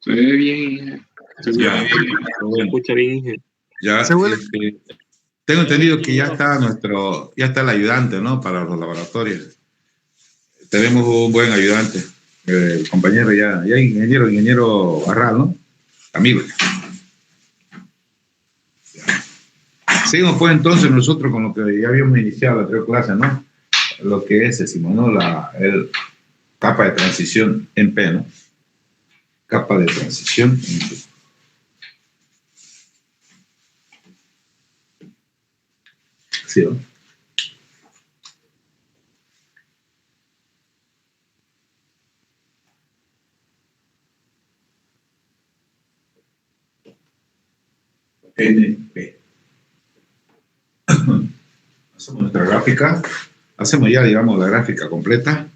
Se ve bien, se Ya, bueno, escucha bien. ya Se huele. tengo entendido que ya está el ayudante, ¿no? Para los laboratorios. Tenemos un buen ayudante, el compañero ya ingeniero Barral, ¿no? Amigo. Seguimos pues entonces nosotros con lo que ya habíamos iniciado la anterior clase, ¿no? Lo que es, decimos, ¿no? El capa de transición en P, ¿no? Capa de transición en P. Sí, ¿no? NP. Hacemos nuestra gráfica, hacemos ya, digamos, la gráfica completa.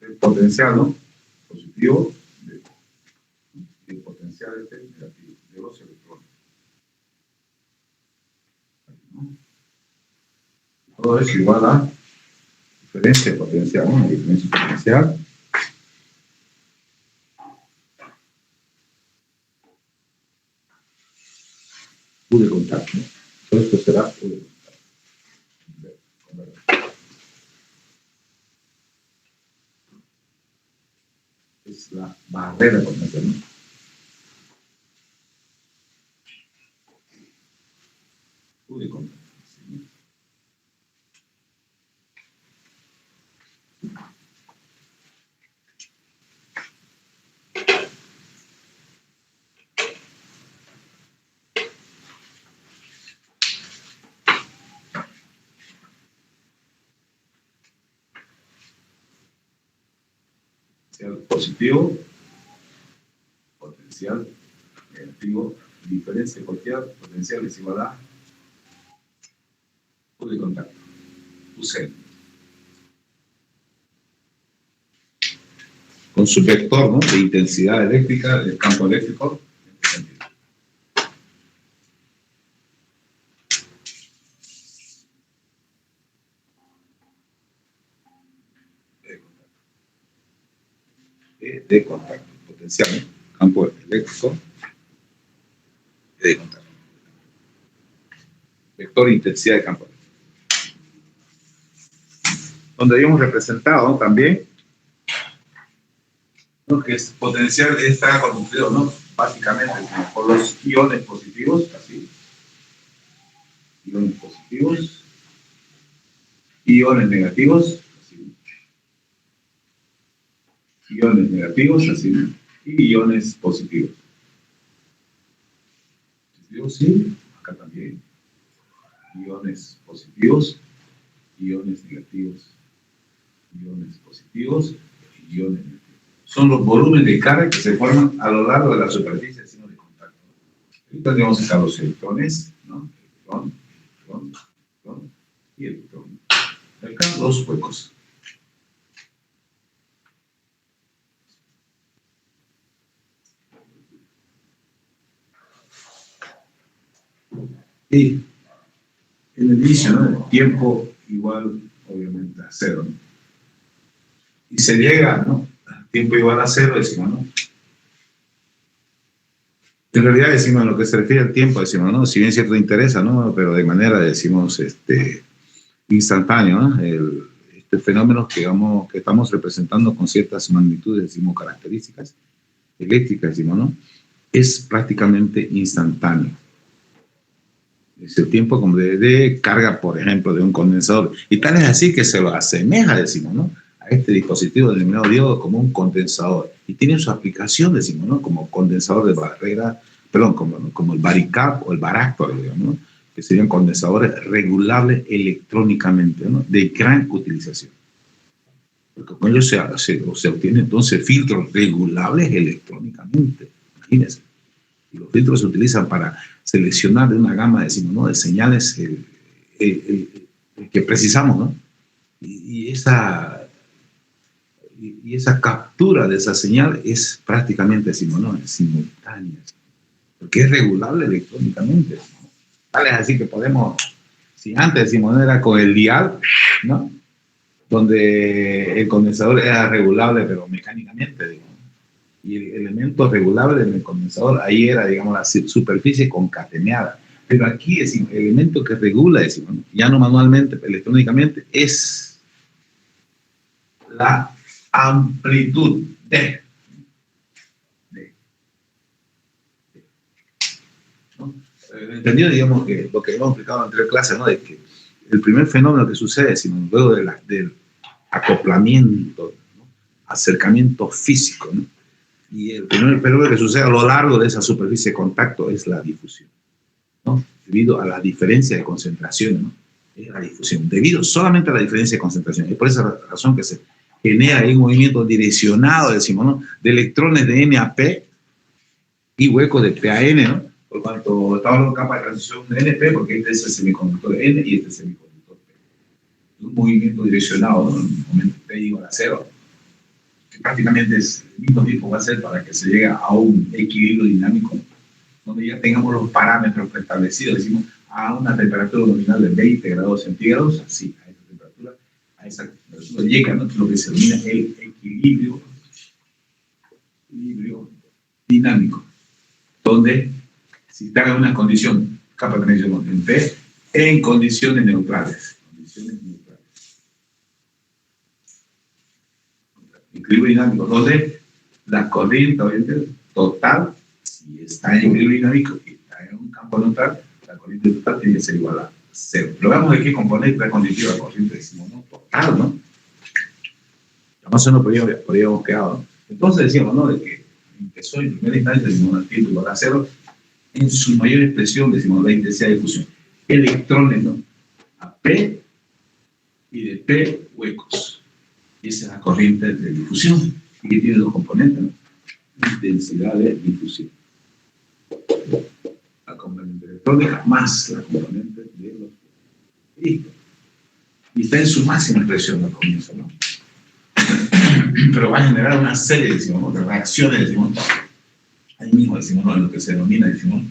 El potencial, ¿no? Positivo, el potencial negativo de los electrones. ¿No? Todo eso igual a diferencia de potencial, ¿no? Diferencia de potencial. U de contacto. Todo esto será U de contacto. Es la barrera de potencial, ¿no? U de contacto. Potencial positivo, potencial negativo, diferencia de cualquier potencial es igual a U de contacto, UC. Con su vector, ¿no?, de intensidad eléctrica del campo eléctrico en este sentido. De contacto, potencial, ¿no?, campo eléctrico de contacto. Vector intensidad de campo eléctrico. Donde habíamos representado, ¿no?, también, ¿no?, que es potencial está conducido, ¿no?, básicamente por los iones positivos, así, iones positivos, iones negativos, así, iones negativos, así, y iones positivos. Positivos, sí, acá también, iones positivos, iones negativos, iones positivos y iones negativos. Son los volúmenes de carga que se forman a lo largo de la superficie del signo de contacto. Ahorita tenemos acá los electrones, ¿no? Electrón y electrón. Acá dos huecos. Y en el inicio, ¿no?, el tiempo igual, obviamente, a cero, ¿no? Y se llega, ¿no?, tiempo igual a cero, decimos, ¿no? En realidad decimos, en lo que se refiere al tiempo, decimos, ¿no?, si bien cierto interesa, ¿no?, pero de manera, decimos, instantáneo, ¿no?, este fenómeno que estamos representando con ciertas magnitudes, decimos, características eléctricas, decimos, ¿no?, es prácticamente instantáneo. Es el tiempo como de carga, por ejemplo, de un condensador. Y tal es así que se lo asemeja, decimos, ¿no?, a este dispositivo denominado diodo como un condensador. Y tiene su aplicación, decimos, ¿no?, como condensador de barrera, perdón, como el varicap o el varactor, digamos, ¿no?, que serían condensadores regulables electrónicamente, ¿no?, de gran utilización. Porque con ellos se obtiene entonces filtros regulables electrónicamente. Imagínense. Y los filtros se utilizan para seleccionar de una gama, decimos, ¿no?, de señales el que precisamos, ¿no? Y esa captura de esa señal es prácticamente, decimos, ¿no?, simultánea, porque es regulable electrónicamente, ¿no? Tal es así que podemos, si antes, decimos, ¿no?, era con el dial, ¿no?, donde el condensador era regulable pero mecánicamente, digamos, y el elemento regulable en el condensador, ahí era, digamos, la superficie concatenada. Pero aquí, decimos, el elemento que regula, decimos, ¿no?, ya no manualmente, electrónicamente, es la amplitud de, ¿no? Entendido, digamos, que lo que hemos explicado en anterior clase, ¿no?, de que el primer fenómeno que sucede, decimos, luego del acoplamiento, ¿no?, acercamiento físico, ¿no?, y el primer fenómeno que sucede a lo largo de esa superficie de contacto es la difusión, ¿no?, debido a la diferencia de concentración, ¿no?, es la difusión, debido solamente a la diferencia de concentración. Es por esa razón que se genera ahí un movimiento direccionado, decimos, ¿no?, de electrones de N a P y huecos de P a N, ¿no? Por cuanto estamos en capa de transición de NP, porque este es el semiconductor N y este es el semiconductor P. Un movimiento direccionado, ¿no?, en el momento P igual a cero, que prácticamente es el mismo tiempo va a ser para que se llegue a un equilibrio dinámico, donde ya tengamos los parámetros preestablecidos, decimos, a una temperatura nominal de 20 grados centígrados, así, a esa temperatura llega, ¿no?, lo que se denomina el equilibrio dinámico, donde si está en una condición, capa de transición en P, en condiciones neutrales. Equilibrio dinámico, donde la corriente, obviamente, total, si está en equilibrio dinámico y está en un campo neutral, la corriente total tiene que ser igual a cero. Pero veamos de qué componente preconditiva la corriente, decimos, ¿no?, total, ¿no? Además, no podríamos quedar, ¿no? Entonces decíamos, ¿no?, de que empezó en primera instancia, decimos, el tiempo igual a cero, en su mayor expresión, decimos, la intensidad de difusión. Electrones, ¿no?, a P y de P huecos. Y esa es la corriente de difusión. y que tiene dos componentes, ¿no? Intensidad de difusión. La componente electrónica más la componente de los... Y está en su máxima expresión al comienzo, ¿no? Pero va a generar una serie, decimos, ¿no?, de reacciones, decimos, ahí mismo, decimos, ¿no?, en lo que se denomina, decimos,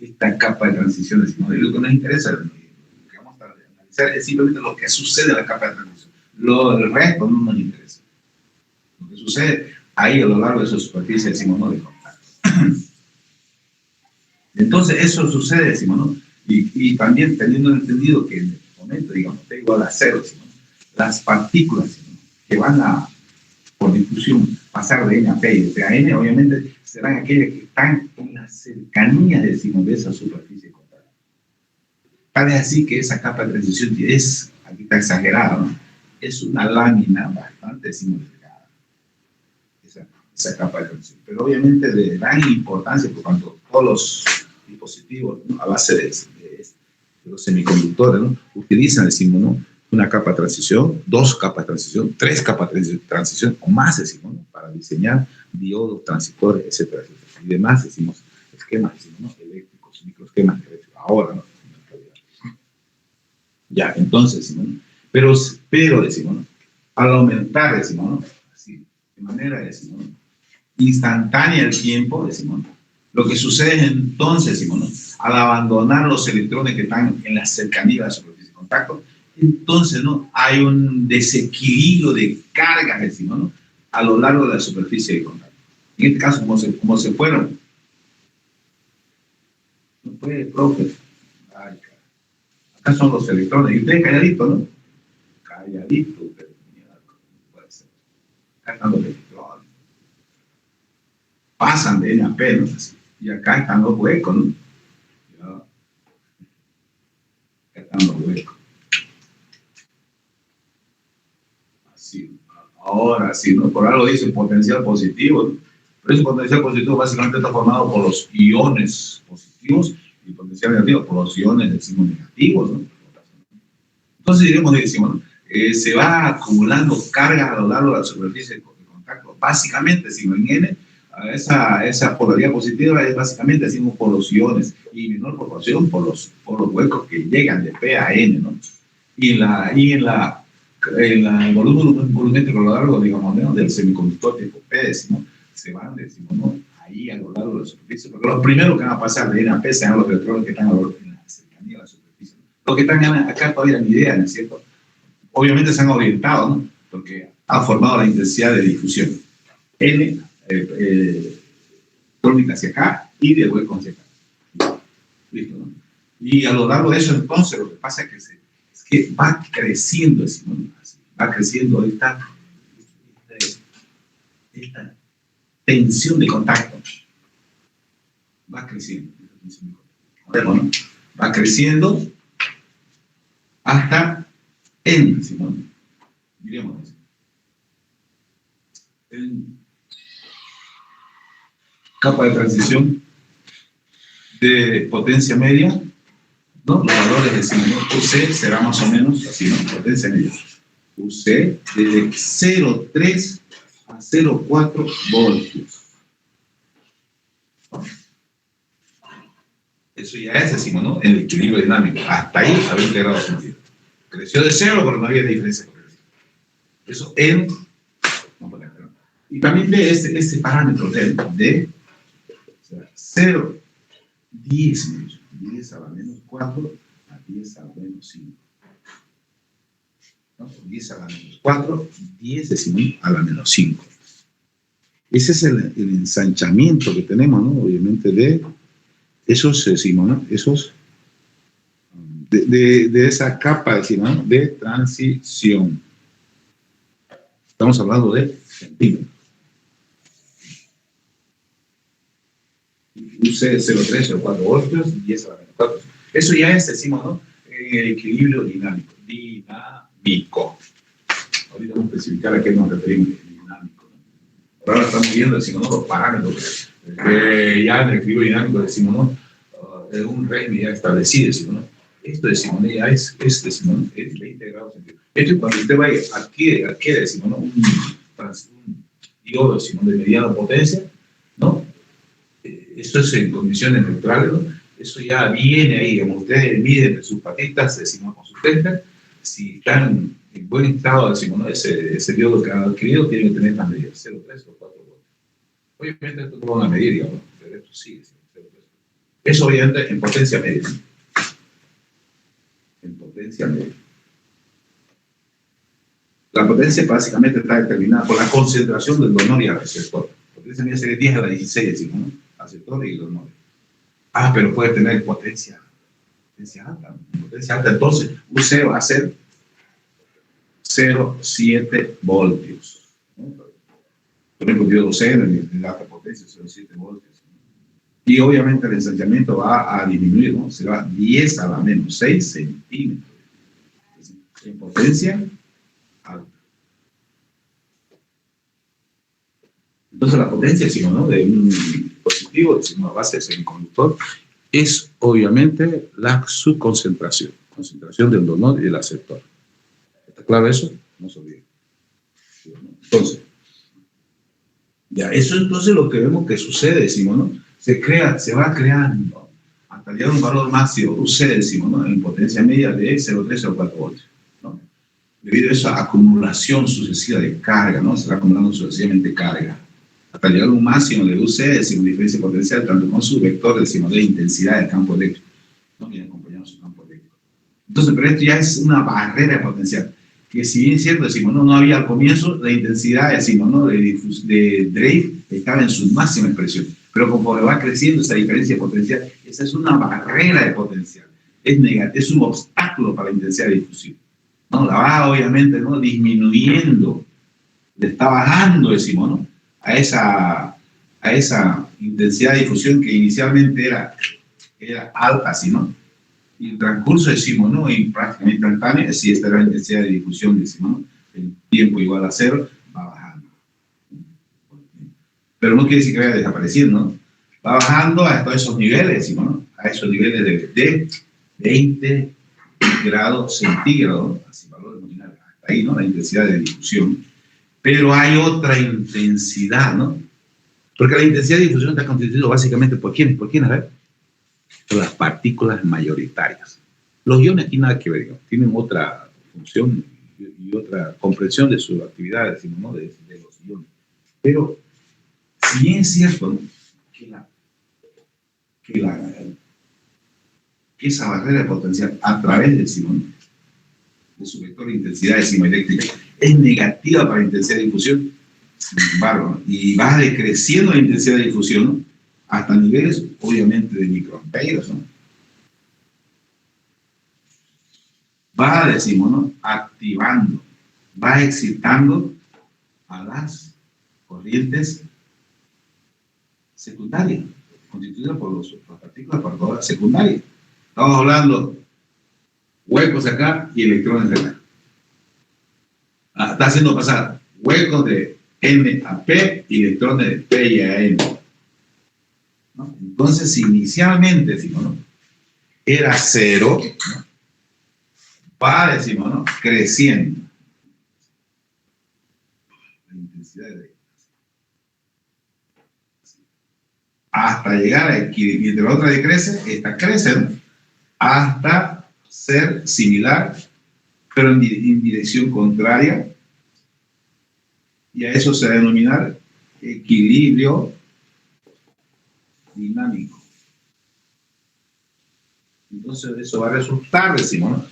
esta capa de transición, decimos, y lo que nos interesa, lo que vamos a analizar es simplemente lo que sucede en la capa de transición. El resto no nos interesa. Lo que sucede ahí a lo largo de su superficie, decimos, ¿no?, de contacto. Entonces, eso sucede, decimos, ¿no? Y también teniendo entendido que en el momento, digamos, T igual a 0, decimos, ¿no?, las partículas, decimos, que van a, por difusión, pasar de N a P y de P a N, obviamente serán aquellas que están en la cercanía, decimos, de esa superficie de contacto. Tal es así que esa capa de transición es, aquí está exagerada, ¿no?, es una lámina bastante, decimos, delgada, esa capa de transición. Pero obviamente de gran importancia, por cuanto todos los dispositivos, ¿no?, a base de los semiconductores, ¿no?, utilizan, decimos, ¿no?, una capa de transición, dos capas de transición, tres capas de transición o más, decimos, ¿no?, para diseñar diodos, transistores, etcétera, etcétera. Y demás, decimos, esquemas, decimos, ¿no?, eléctricos, microesquemas eléctricos. Ahora, ¿no?, ya, entonces, decimos, ¿no?, pero decimos, ¿no?, al aumentar, decimos, ¿no?, así, de manera, decimos, ¿no?, instantánea el tiempo, decimos, ¿no?, lo que sucede entonces, decimos, ¿no?, al abandonar los electrones que están en la cercanía de la superficie de contacto, entonces, ¿no?, hay un desequilibrio de cargas, decimos, ¿no?, a lo largo de la superficie de contacto. En este caso, como se fueron. No puede, profe. Ay, acá son los electrones. Y usted calladito, ¿no? Calladito. Usted, no puede ser. Acá están los electrones. Pasan de N a P, ¿no? Y acá están los huecos, ¿no? Ya. Acá están los huecos. Así. Ahora sí, ¿no? Por algo dice potencial positivo, ¿no? Pero ese potencial positivo básicamente está formado por los iones positivos y potencial negativo por los iones, decimos, negativos, ¿no? Entonces decimos, ¿no?, se va acumulando cargas a lo largo de la superficie de contacto. Básicamente, decimos, en N, esa polaridad positiva es básicamente, decimos, por los iones, y menor proporción por los huecos que llegan de P a N, ¿no? Y en el volumen volumétrico a lo largo, digamos, ¿no?, del semiconductor tipo P, decimos, se van, decimos, ¿no?, ahí a lo largo de la superficie, porque los primeros que van a pasar de N a P serán los electrones que están en la cercanía de la superficie. Los que están acá todavía ni idea, ¿no es cierto? Obviamente se han orientado, ¿no?, porque han formado la intensidad de difusión. N, electrónica hacia acá y de hueco hacia acá. Listo, ¿no? Y a lo largo de eso, entonces, lo que pasa es que va creciendo, decimos, ¿no?, va creciendo esta tensión de contacto. Va creciendo. ¿No? Va creciendo hasta N, decimos, ¿no? Miremos eso. En capa de transición de potencia media, ¿no?, los valores, decimos, ¿no?, UC será más o menos así, ¿no?, potencia media. UC de 0,3 a 0,4 voltios. Eso ya es, decimos, ¿no?, el equilibrio dinámico. Hasta ahí a 20 grados centígrados. Creció de 0, pero no había diferencia. Eso en... Y también ve este parámetro de 0, 10 a la menos 4 a 10 a la menos 5. ¿No? 10 a la menos 4, 10 decimos a la menos 5. Ese es el ensanchamiento que tenemos, ¿no?, obviamente, de esos, decimos, ¿no?, esos, de esa capa, decimos, ¿no?, de transición. Estamos hablando de centímetros. UC 0,3 o 4 voltios, 10 a la menos 4. Eso ya es, decimos, ¿no?, el equilibrio dinámico. Dinámico. Ahorita vamos a especificar a qué nos referimos dinámico, ¿no? Ahora estamos viendo, decimos, ¿no?, los parámetros. Ya en el equilibrio dinámico, decimos, ¿no?, un régimen ya establecido, decimos, ¿no? Esto, decimos, ya es decimos, ¿no?, es 20 grados centígrados. Esto es cuando usted va a adquiere, decimos, ¿no?, un diodo de mediana potencia, ¿no? Eso es en condiciones neutrales, ¿no? Eso ya viene ahí, como ustedes miden sus patitas, decimos con sus testas, si están en buen estado, decimos, ¿no? Ese diodo que han adquirido tiene que tener las medidas, 0,3 o 4 voltios. Obviamente esto no lo van a medir, digamos, pero esto sí, 0,3. Eso obviamente en potencia media, ¿no? En potencia media. La potencia básicamente está determinada por la concentración del donor y al receptor. La potencia media sería 10 a la 16, decimos, ¿no? Receptor y donor. Ah, pero puede tener potencia alta, ¿no? Potencia alta, entonces UC va a ser 0,7 voltios, ¿no? Por ejemplo, diodo UC en la alta potencia, 0,7 voltios. Y obviamente el ensanchamiento va a disminuir, ¿no? Se va 10 a la menos 6 centímetros. En potencia alta. Entonces la potencia, decimos, ¿no? De un dispositivo, decimos, a base de semiconductor, es obviamente su concentración del donor y del aceptor. ¿Está claro eso? No se olvide. Entonces, ya, eso entonces lo que vemos que sucede, decimos, ¿no? Se va creando hasta llegar a un valor máximo, UC, decimos, ¿no? En potencia media de 0,3 o 4 voltios, ¿no? Debido a esa acumulación sucesiva de carga, ¿no? Se va acumulando sucesivamente carga. Hasta llegar a un máximo de UC, decimos, diferencia potencial, tanto con su vector, decimos, de intensidad del campo eléctrico, ¿no? Viene acompañado su campo eléctrico. Entonces, pero esto ya es una barrera potencial, que si bien es cierto, decimos, no había al comienzo, la intensidad, decimos, ¿no? De Drake estaba en su máxima expresión, pero conforme va creciendo esa diferencia potencial, esa es una barrera de potencial, es un obstáculo para la intensidad de difusión, ¿no? La va, obviamente, ¿no? Disminuyendo, le está bajando, decimos, ¿no? A esa intensidad de difusión que inicialmente era alta, así, ¿no? Y el transcurso, decimos, ¿no? Y prácticamente instantáneo, si esta era la intensidad de difusión, decimos, ¿no? El tiempo igual a 0, va bajando. Pero no quiere decir que vaya desapareciendo, ¿no? Va bajando hasta esos niveles, decimos, ¿no? A esos niveles de 20 grados centígrados, así valor nominal, hasta ahí, ¿no? La intensidad de difusión. Pero hay otra intensidad, ¿no? Porque la intensidad de difusión está constituida básicamente por ¿quiénes? ¿Por quiénes? A ver. Por las partículas mayoritarias. Los iones tienen nada que ver, ¿no? Tienen otra función y otra comprensión de su actividad, decimos, ¿no? De los iones. Pero, si bien es cierto, ¿no? que esa barrera de potencial a través, decimos, ¿no? De su vector de intensidad, decimos, eléctrica, es negativa para la intensidad de difusión, sin embargo, ¿no? Y va decreciendo la intensidad de difusión, ¿no? Hasta niveles, obviamente, de microamperes, ¿no? Va, decimos, ¿no? Activando, va excitando a las corrientes secundarias, constituidas por las partículas portadoras secundarias. Estamos hablando huecos acá y electrones acá. Está haciendo pasar huecos de N a P y electrones de P y a N, ¿no? Entonces, inicialmente, decimos, ¿no? Era 0, ¿no? Va, decimos, ¿no? Creciendo la intensidad de hasta llegar a equilibrio. Mientras la otra decrece, esta crece, ¿no? Hasta ser similar, pero en dirección contraria, y a eso se va a denominar equilibrio dinámico. Entonces eso va a resultar, decimos, ¿no?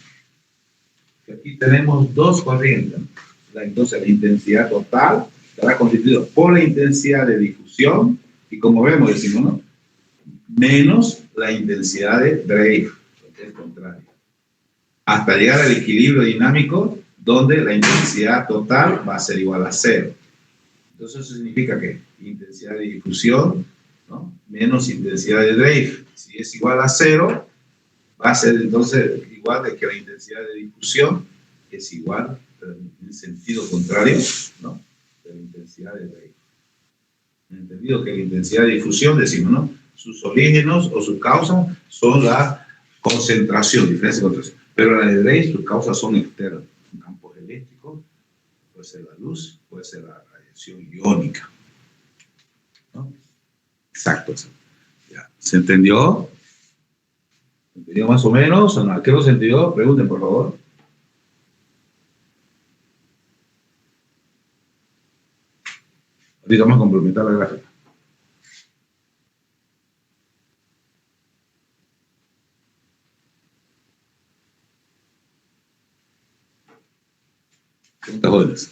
Que aquí tenemos dos corrientes, ¿no? Entonces la intensidad total estará constituida por la intensidad de difusión, y como vemos, decimos, ¿no? Menos la intensidad de Drake, que es contraria, hasta llegar al equilibrio dinámico, donde la intensidad total va a ser igual a 0. Entonces eso significa que intensidad de difusión, ¿no? Menos intensidad de Drake, si es igual a 0, va a ser entonces igual de que la intensidad de difusión es igual, pero en el sentido contrario, ¿no? De la intensidad de Drake. Entendido que la intensidad de difusión, decimos, ¿no? Sus orígenes o sus causas son la concentración, diferencia de concentración. Pero la de Drake, sus causas son externas. Campos eléctricos, puede ser la luz, puede ser la solución iónica, ¿no? Exacto. Ya. ¿Se entendió? ¿Se entendió más o menos? ¿O no? ¿Qué no se entendió? Pregunten, por favor. Ahorita vamos a complementar la gráfica. Preguntas jóvenes.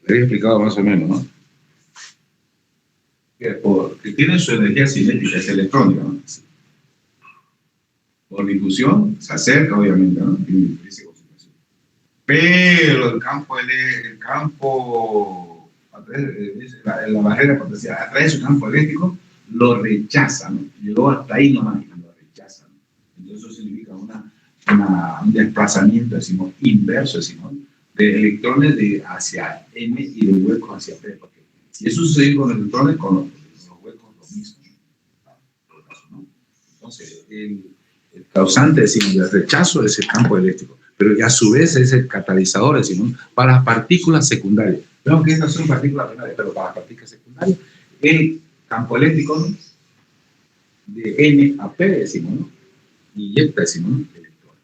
Le había explicado más o menos, ¿no? Que tiene su energía cinética, es electrónica, ¿no? Por difusión se acerca, obviamente, ¿no? Pero el campo la barrera potencial, a través de su campo eléctrico, lo rechaza, ¿no? Llegó hasta ahí nomás y lo rechaza, ¿no? Entonces eso significa un desplazamiento, decimos, inverso, decimos, de electrones hacia N y de huecos hacia P. Porque si eso sucede con electrones, con los huecos lo mismo, ¿no? Entonces, el causante, decimos, del rechazo es el campo eléctrico, pero a su vez es el catalizador, decimos, para las partículas secundarias. Vemos que estas son partículas primarias, pero para las partículas secundarias, el campo eléctrico, ¿no? De N a P, decimos, ¿no? Y inyecta, decimos, ¿no? Electrones.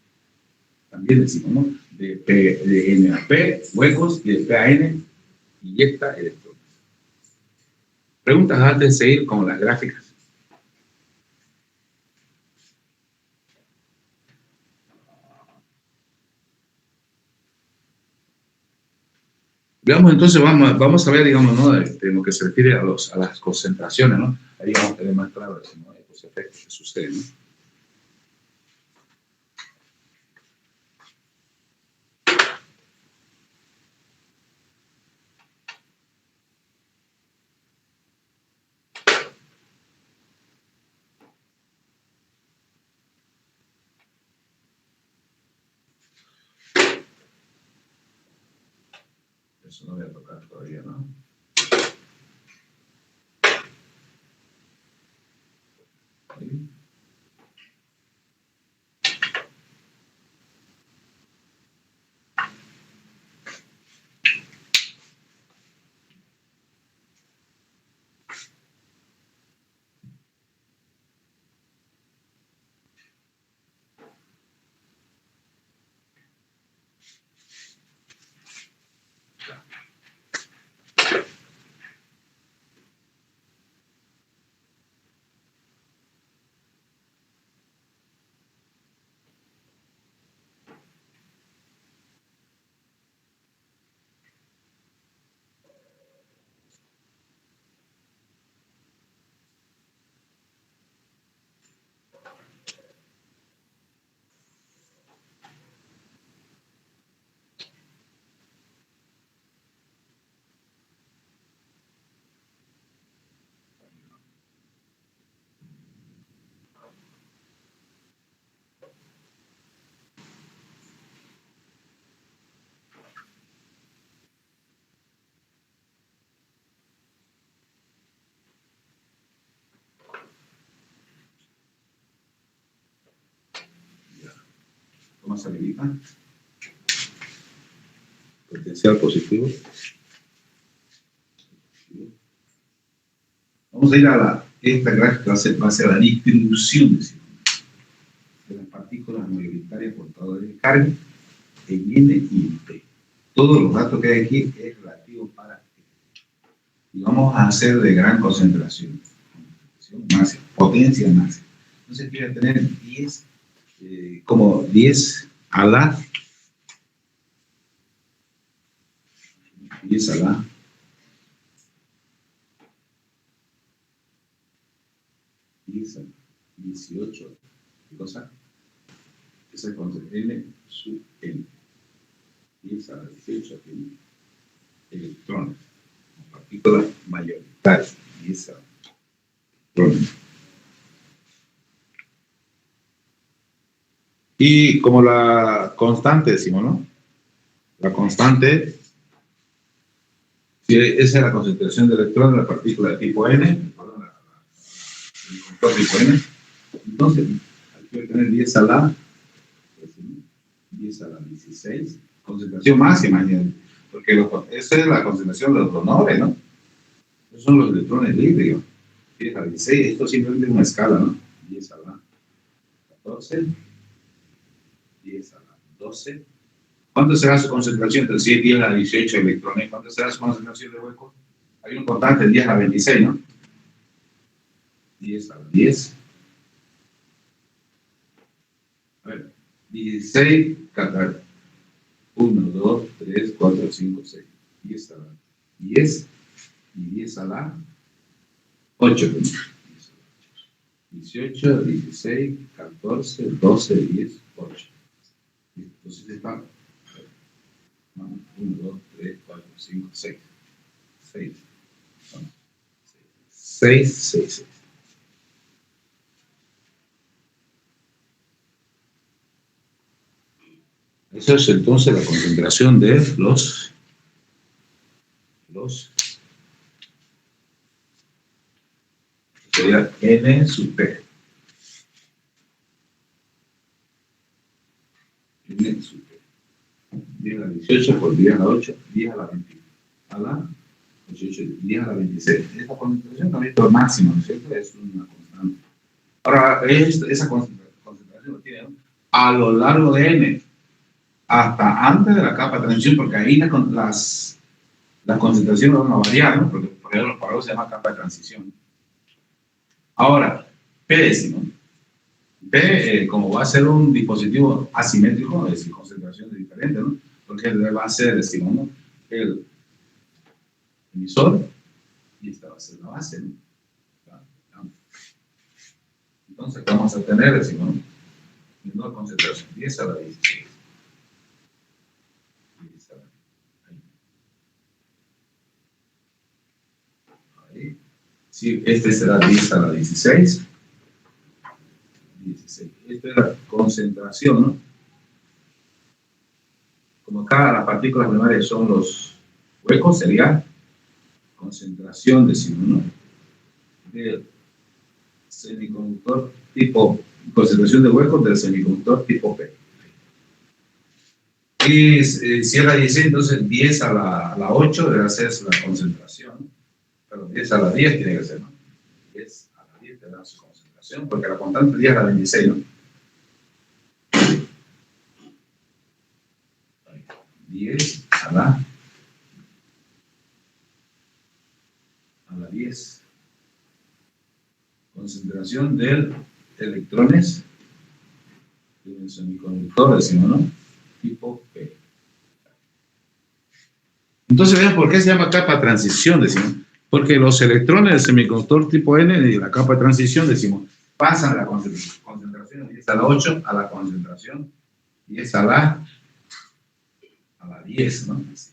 También decimos, ¿no? De N a P, huecos, y de P a N, inyecta electrones. Preguntas antes de seguir con las gráficas. Veamos entonces, vamos a ver, digamos, ¿no? En lo que se refiere a las concentraciones, ¿no? Ahí vamos a tener más claro, ¿no? Los efectos que suceden, ¿no? Eso no voy a tocar todavía, ¿no? Ahí. Toma salivita. Potencial positivo. Vamos a ir a esta gráfica, va a ser la distribución de las partículas mayoritarias portadoras de carga en N y en P. Todos los datos que hay aquí es relativo para P. Y vamos a hacer de gran concentración. Máxima, potencia máxima. Entonces quiere tener 10, como 10 a la 10 a la 10 a 18, ¿qué cosa? Esa es con N sub N. 10 a la 18 tiene electrones, partículas mayoritarias. 10 a electrones. Y como la constante, decimos, ¿no? La constante Si esa es la concentración de electrones de la partícula de tipo N, el conductor tipo N, entonces aquí voy a tener 10 a la 16, concentración máxima, porque esa es la concentración de los donores, ¿no? Esos son los electrones libres, ¿no? 10 a la 16, esto simplemente es una escala, ¿no? 10 a la 14, 10 a la 12. ¿Cuánto será su concentración? Entre 10 a la 18 electrones. ¿Cuánto será su concentración de huecos? Hay un constante, 10 a la 26, ¿no? 10 a la 10. A ver, 16, 1, 2, 3, 4, 5, 6. 10 a la 10 y 10 a la 8. 18, 16, 14, 12, 10, 8. Entonces está 1, 2, 3, 4, 5, 6. 6. 6, 6, 6. Esa es entonces la concentración de los sería N sub P. N sub P. 10 a la 18 por 10 a la 8, 10 a la 20. A la 18, 10 a la 26. Esta concentración también es máxima, ¿no es cierto? Es una constante. Ahora, esa concentración lo tiene, ¿no? A lo largo de N, hasta antes de la capa de transición, porque ahí las concentraciones van a variar, ¿no? Porque por ejemplo, para se llama capa de transición. Ahora, P décimo. P, como va a ser un dispositivo asimétrico, es decir, concentraciones diferentes, ¿no? Porque va a ser, decimos, ¿no? El emisor y esta va a ser la base, ¿no? Entonces, vamos a tener, decimos, ¿no? Menor concentración, 10 a la 16. 10 a la 16. Ahí. Sí, este será 10 a la 16. 16. Esta es la concentración, ¿no? Como acá las partículas primarias son los huecos, sería concentración, decimos, ¿no? Del semiconductor tipo, concentración de huecos del semiconductor tipo P. Y si es la 16, entonces 10 a la 8 debe ser la concentración. Pero 10 a la 10 tiene que ser, ¿no? 10 a la 10 te da su concentración, porque la constante 10 a la 26, ¿no? 10 a la 10. Concentración de electrones del semiconductor, decimos, ¿no? Tipo P. Entonces, vean por qué se llama capa de transición, decimos. Porque los electrones del semiconductor tipo N y la capa de transición, decimos, pasan la concentración de 10 a la 8 a la concentración 10 a la 10, ¿no? Así.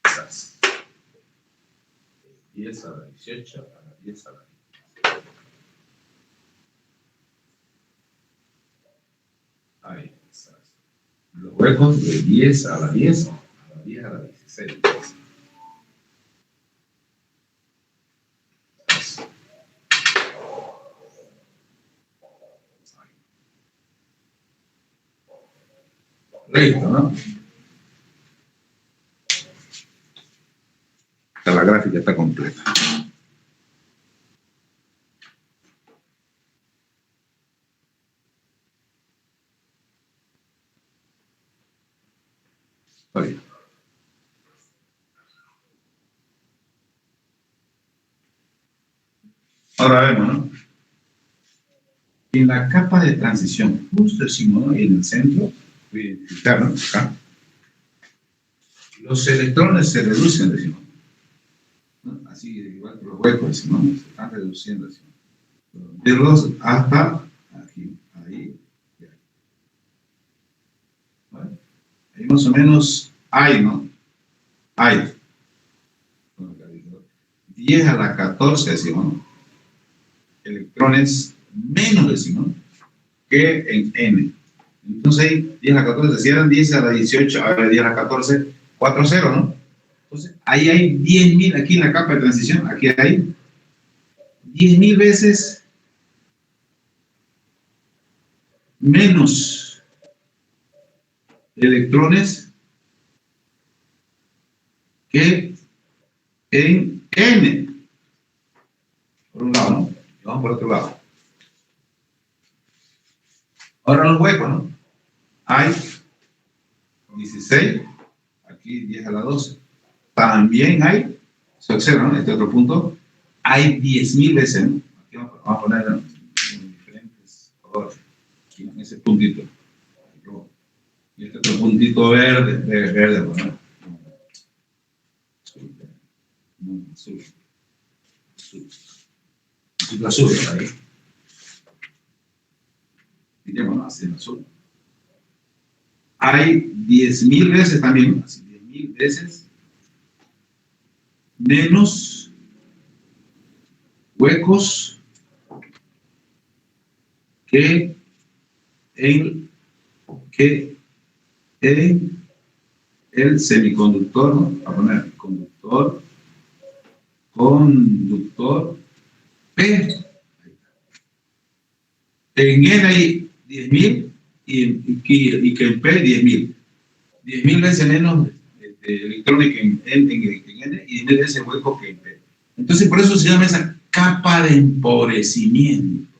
Quizás 10 a la 18 a la 10 a la 20. Ahí está. Los huecos de 10 a la 10 a la 10 a la 16. Listo, ¿no? La gráfica está completa. Oye. Ahora vemos, ¿no? En la capa de transición, justo decimos, ¿no? En el centro, voy a identificar, ¿no? Acá. Los electrones se reducen, decimos, ¿no? Así, igual que los huecos, decimos, ¿no? Se están reduciendo, decimos. De los hasta aquí, más o menos hay, ¿no? Hay 10 a la 14, decimos, ¿no? Electrones menos, decimos, ¿no? Que en N. Entonces ahí 10 a la 14, si eran 10 a la 18, a ver, 10 a la 14, 4, 0, ¿no? Entonces ahí hay 10.000, aquí en la capa de transición, aquí hay 10.000 veces menos electrones que en N. Por un lado, ¿no? Y vamos por otro lado. Ahora los huecos, ¿no? Hay 16, aquí 10 a la 12. También hay, se observa, ¿no? Este otro punto, hay 10.000 veces, ¿no? Aquí vamos a poner en diferentes colores, aquí en ese puntito. Y este otro puntito verde, bueno, azul, ahí. Diríamos, así en azul. Hay 10.000 veces también, así 10.000 veces menos huecos que en el semiconductor, ¿no? Vamos a poner conductor P. En N hay 10.000 y que en P 10.000. 10.000 veces menos electrónica en N y 10.000 veces hueco que en P. Entonces, por eso se llama esa capa de empobrecimiento.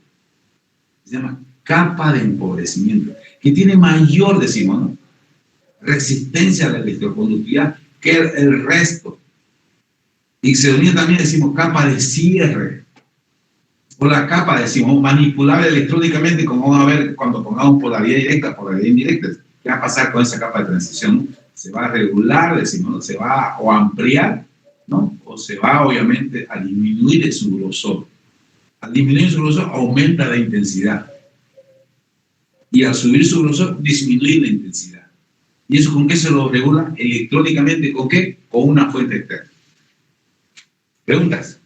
Se llama capa de empobrecimiento, que tiene mayor, decimos, ¿no? Resistencia a la electroconductividad que el resto. Y se denomina también, decimos, capa de cierre. O la capa, decimos, manipulable electrónicamente, como vamos a ver cuando pongamos polaridad directa, polaridad indirecta. ¿Qué va a pasar con esa capa de transición? Se va a regular, decimos, ¿no? Se va o a ampliar, ¿no? O se va, obviamente, a disminuir su grosor. Al disminuir su grosor, aumenta la intensidad. Y al subir su grosor, disminuye la intensidad. ¿Y eso con qué se lo regula? Electrónicamente, ¿con qué? Con una fuente externa. ¿Preguntas?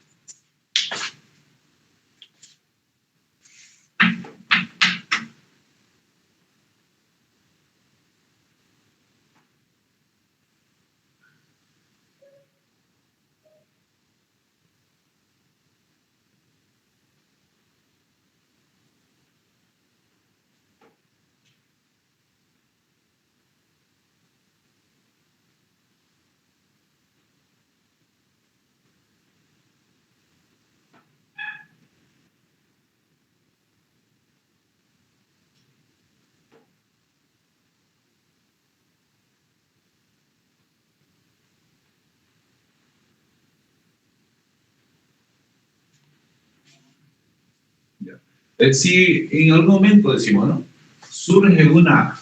Si en algún momento decimos, ¿no? Surge una,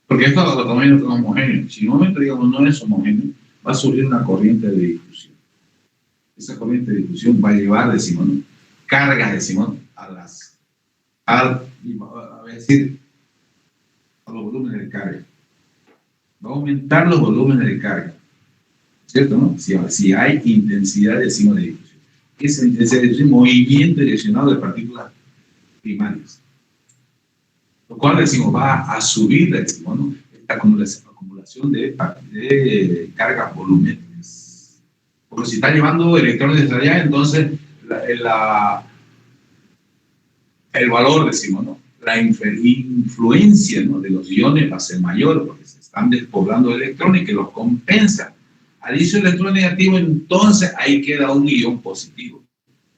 porque esto lo tomamos como homogéneo, si en un momento, digamos, no es homogéneo, va a surgir una corriente de difusión. Esa corriente de difusión va a llevar, decimos, ¿no? Cargas, decimos, a decir, a los volúmenes de carga. Va a aumentar los volúmenes de carga, ¿cierto? ¿No? Si hay intensidad, decimos, de difusión. Esa intensidad de difusión, movimiento direccionado de partículas primarias. Lo cual, decimos, va a subir, decimos, ¿no? Esta acumulación de cargas volumétricas. Porque si está llevando electrones desde allá, entonces el valor, decimos, ¿no? La influencia, ¿no? De los iones va a ser mayor, porque se están despoblando de electrones que los compensa. Al inicio el electrón negativo, entonces ahí queda un ion positivo.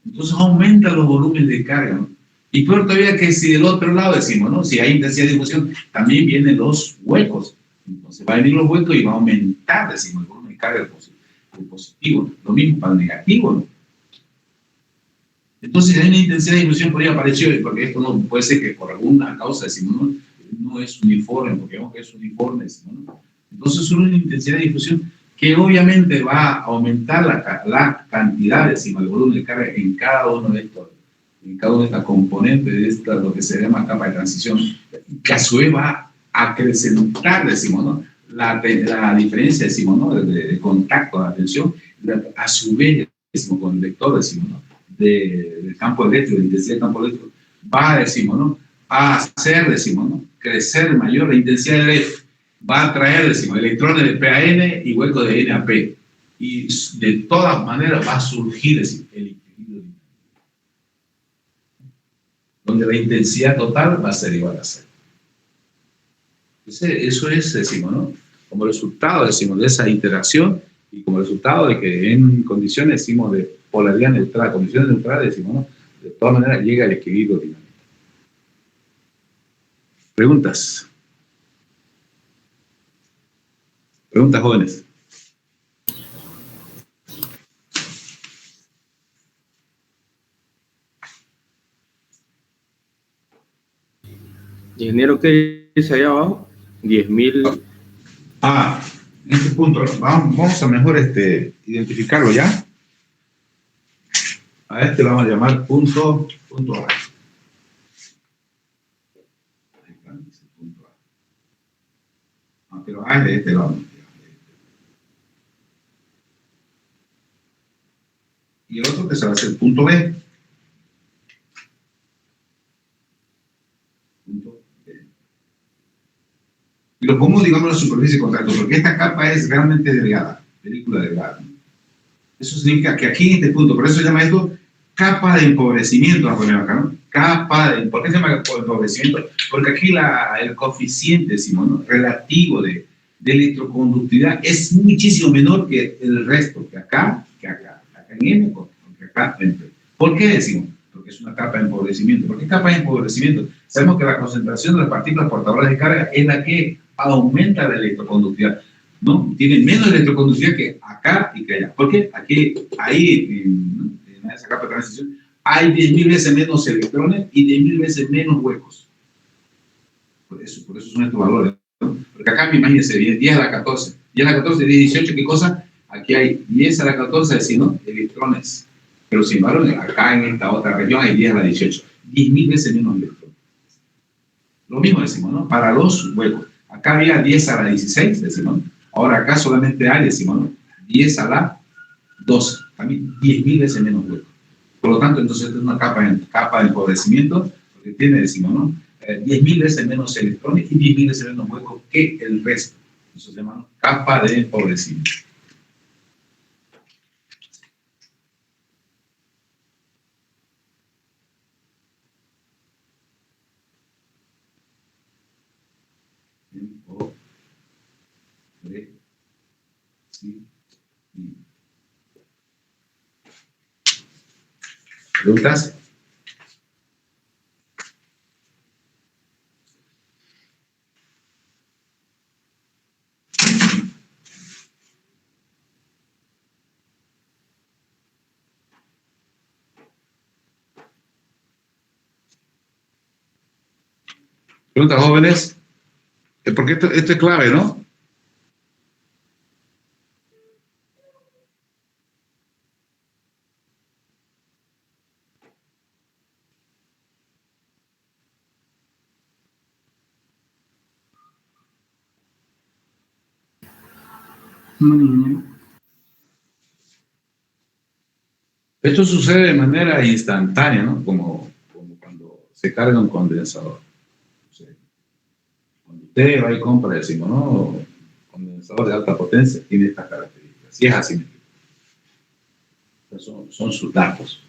Entonces aumenta los volúmenes de carga, ¿no? Y peor todavía que si del otro lado decimos, ¿no? Si hay intensidad de difusión, también vienen los huecos. Entonces va a venir los huecos y va a aumentar, decimos, el volumen de carga del positivo. Lo mismo para el negativo, ¿no? Entonces, si hay una intensidad de difusión por ahí apareció, porque esto no puede ser que por alguna causa, decimos, no es uniforme, porque vemos que es uniforme, decimos, ¿no? Entonces, una intensidad de difusión que obviamente va a aumentar la cantidad, decimos, el volumen de carga en cada uno de estos, en cada una de estas componentes de esta, lo que se llama capa de transición, que a su vez va acrecentar, decimos, ¿no? La diferencia, decimos, ¿no? De contacto, de tensión, a su vez, decimos, con el vector, decimos, ¿no? Del campo eléctrico, de intensidad del campo eléctrico, va, decimos, ¿no? A hacer, decimos, ¿no? Crecer mayor la intensidad de F, va a traer, decimos, electrones de P a N y huecos de N a P. Y de todas maneras va a surgir, decimos, el equilibrio dinámico, donde la intensidad total va a ser igual a cero. Eso es, decimos, ¿no? Como resultado, decimos, de esa interacción y como resultado de que en condiciones, decimos, de polaridad neutral, condiciones neutrales, decimos, ¿no? De todas maneras llega el equilibrio dinámico. ¿Preguntas? ¿Preguntas, jóvenes? Ingeniero, ¿qué dice allá abajo? 10.000. En este punto, vamos a mejor identificarlo ya. A este lo vamos a llamar punto A. Ahí está, dice punto A. Pero A es de este lado. Y el otro que se va a hacer punto B. Y lo pongo, digamos, en la superficie de contacto, porque esta capa es realmente delgada, película delgada. Eso significa que aquí en este punto, por eso se llama esto capa de empobrecimiento, acá, ¿no? ¿Por qué se llama empobrecimiento? Porque aquí el coeficiente, decimos, ¿no? Relativo de electroconductividad es muchísimo menor que el resto, que acá en M, que acá en P. ¿Por qué decimos? Porque es una capa de empobrecimiento. ¿Por qué capa de empobrecimiento? Sabemos que la concentración de las partículas portadoras de carga es la que aumenta la electroconductividad, ¿no? Tiene menos electroconductividad que acá y que allá. ¿Por qué? Ahí, en esa capa de transición, hay 10.000 veces menos electrones y 10.000 veces menos huecos. Por eso son estos valores, ¿no? Porque acá, imagínense, 10 a la 14. 10 a la 14, 10 a 18, ¿qué cosa? Aquí hay 10 a la 14, es decir, ¿no? Electrones. Pero sin embargo, acá en esta otra región hay 10 a la 18. 10.000 veces menos electrones. Lo mismo decimos, ¿no? Para los huecos. Acá había 10 a la 16, decimos, ¿no? Ahora acá solamente hay, decimos, ¿no? 10 a la 12. También 10.000 veces menos huecos. Por lo tanto, entonces es una capa de empobrecimiento, porque tiene, decimos, ¿no? 10.000 veces menos electrones y 10.000 veces menos huecos que el resto. Eso se llama capa de empobrecimiento. ¿Preguntas? ¿Preguntas, jóvenes? Porque esto es clave, ¿no? Esto sucede de manera instantánea, ¿no? Como cuando se carga un condensador. O sea, cuando usted va y compra, decimos, ¿no? Condensador de alta potencia tiene estas características. Si es asimétrico. Son sus datos.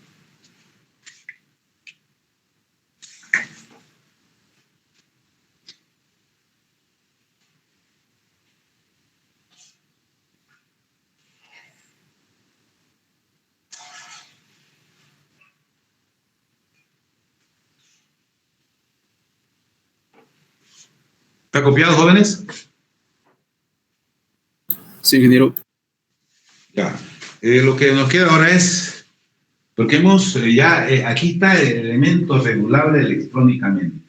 ¿Está copiado, jóvenes? Sí, ingeniero. Ya. Lo que nos queda ahora es, porque aquí está el elemento regulable electrónicamente.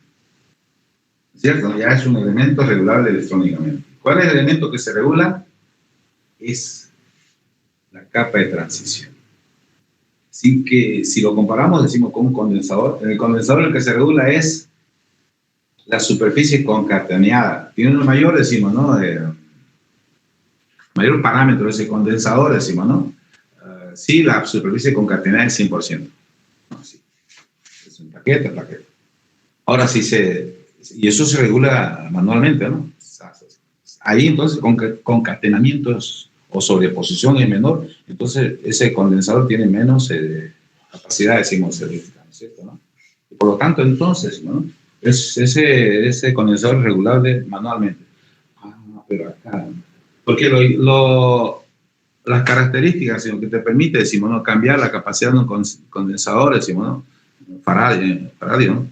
¿Cierto? Ya es un elemento regulable electrónicamente. ¿Cuál es el elemento que se regula? Es la capa de transición. Así que si lo comparamos, decimos con un condensador. En el condensador el que se regula es la superficie concatenada tiene un mayor, decimos, ¿no? Mayor parámetro de ese condensador, decimos, ¿no? Sí, la superficie concatenada es 100%. No, sí. Es un plaqueta. Ahora sí y eso se regula manualmente, ¿no? Ahí entonces concatenamientos o sobreposición es menor, entonces ese condensador tiene menos capacidad, decimos, eléctrica, ¿no es cierto? ¿No? Y por lo tanto, entonces, ¿no? Ese condensador es regulable manualmente. Pero acá, porque las características, sino que te permite, decimos, ¿no? Cambiar la capacidad de un condensador, decimos, ¿no? Faradio, ¿no?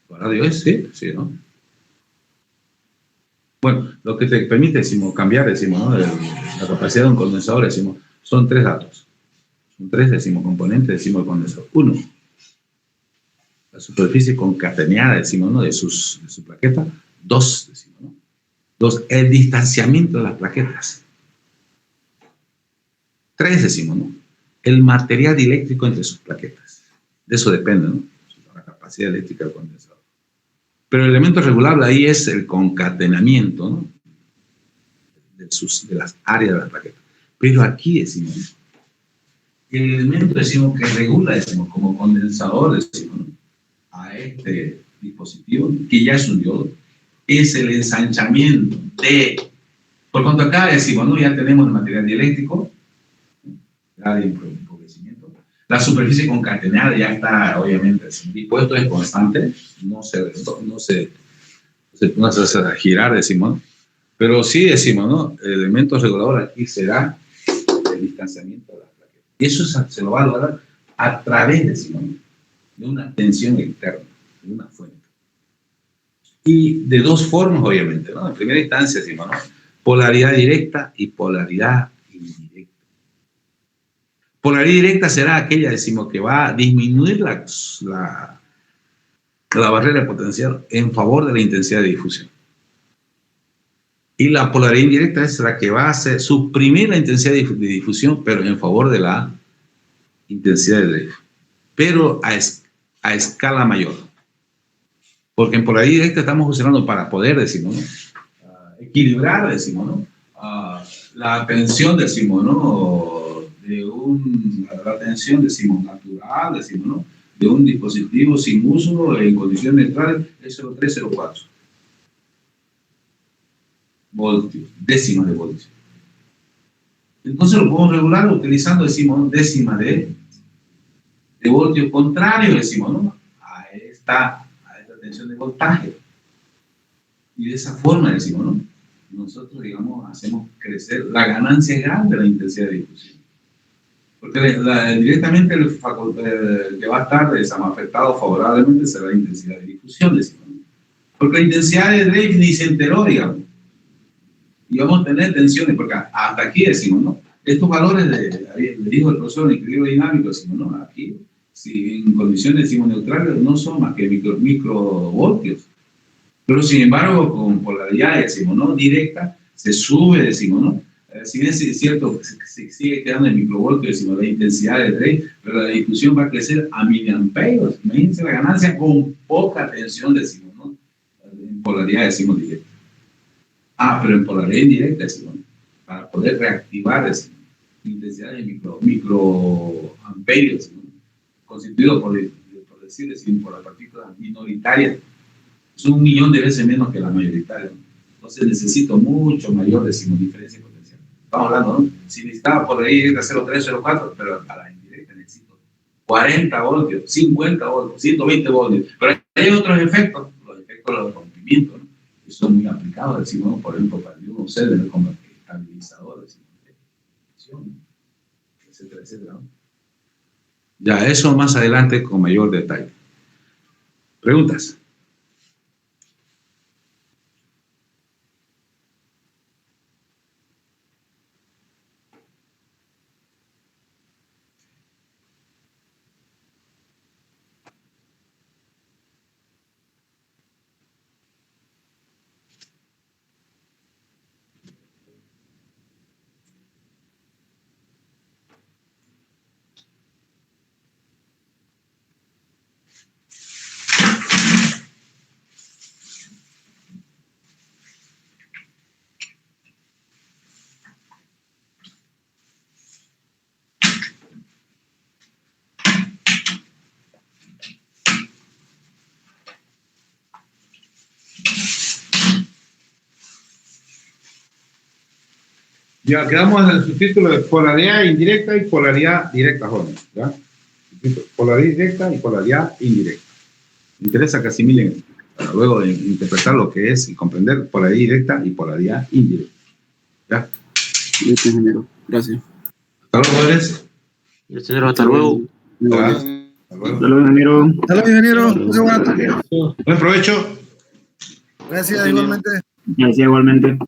Faradio es, sí, ¿no? Bueno, lo que te permite, decimos, cambiar, decimos, ¿no? La capacidad de un condensador, decimos, son 3 datos. Son 3, decimos, componentes, decimos, el condensador. 1, la superficie concatenada, decimos, ¿no? De su plaqueta. 2, decimos, ¿no? 2, el distanciamiento de las plaquetas. 3, decimos, ¿no? El material eléctrico entre sus plaquetas. De eso depende, ¿no? La capacidad eléctrica del condensador. Pero el elemento regulable ahí es el concatenamiento, ¿no? De las áreas de la plaqueta. Pero aquí decimos, el elemento, decimos, que regula, decimos, como condensador, decimos, ¿no? A este dispositivo, que ya es un diodo, es el ensanchamiento por cuanto acá decimos, ¿no? Ya tenemos el material dieléctrico, grado de empobrecimiento. La superficie concatenada ya está, obviamente, dispuesto, es constante, no se hace a girar, decimos, ¿no? Pero sí decimos, ¿no? El elemento regulador aquí será el distanciamiento de las plaquetas. Y eso se lo va a lograr a través, decimos, ¿no? De una tensión externa, de una fuente. Y de 2 formas, obviamente, ¿no? En primera instancia, decimos, ¿no? Polaridad directa y polaridad indirecta. Polaridad directa será aquella, decimos, que va a disminuir la barrera potencial en favor de la intensidad de difusión. Y la polaridad indirecta es la que va a suprimir la intensidad de difusión, pero en favor de la intensidad de difusión. Pero a escala mayor. Porque en polaridad directa estamos funcionando para poder, decimos, ¿no? Equilibrar, decimos, ¿no? La tensión, decimos, ¿no? La tensión, decimos, natural, decimos, ¿no? De un dispositivo sin uso en condiciones neutrales es 0,304 voltios, décimas de voltios. Entonces lo podemos regular utilizando, decimos, décimas de voltios contrarios, decimos, ¿no? A esta tensión de voltaje. Y de esa forma, decimos, ¿no? Nosotros, digamos, hacemos crecer la ganancia grande de la intensidad de difusión. Porque directamente el que va a estar afectado favorablemente será la intensidad de difusión, decimos, ¿no? Porque la intensidad de Drake ni se enteró, digamos. Y vamos a tener tensiones, porque hasta aquí decimos, ¿no? Estos valores, le dijo el profesor en equilibrio dinámico, decimos, ¿no? Aquí, si en condiciones, decimos, neutrales, no son más que microvoltios. Pero sin embargo, con polaridad, decimos, ¿no? Directa, se sube, decimos, ¿no? Si bien es cierto, se sigue quedando en microvoltios, decimos, la intensidad de Drake, pero la difusión va a crecer a miliamperios. Imagínense la ganancia con poca tensión, decimos, ¿no? En polaridad, decimos, directa. Pero en polaridad indirecta, decimos, ¿no? Para poder reactivar, decimos, intensidad de microamperios, ¿no? Constituido por por las partículas minoritarias. Es 1.000.000 de veces menos que la mayoritaria, ¿no? Entonces necesito mucho mayor, decimos, diferencia potencial. Estamos hablando, ¿no? Si necesitaba por ahí de 0,3, 0,4, pero a la indirecta necesito 40 voltios, 50 voltios, 120 voltios. Pero hay otros efectos, los efectos de los rompimientos, ¿no? Que son muy aplicados, decimos, ¿no? Por ejemplo, para el uno C, como estabilizador, decimos, etcétera, etcétera, ¿no? Ya, eso más adelante con mayor detalle. ¿Preguntas? Ya quedamos en el subtítulo de polaridad indirecta y polaridad directa, jóvenes. ¿Ya? Polaridad directa y polaridad indirecta. Me interesa que asimilen para luego interpretar lo que es y comprender polaridad directa y polaridad indirecta. ¿Ya? Listo, ingeniero. Gracias. Hasta luego, jóvenes. Hasta luego. Hasta luego. Hasta luego, ingeniero. Hasta luego, ingeniero. Muy buena tarde. Buen provecho. Gracias, igualmente. Gracias igualmente.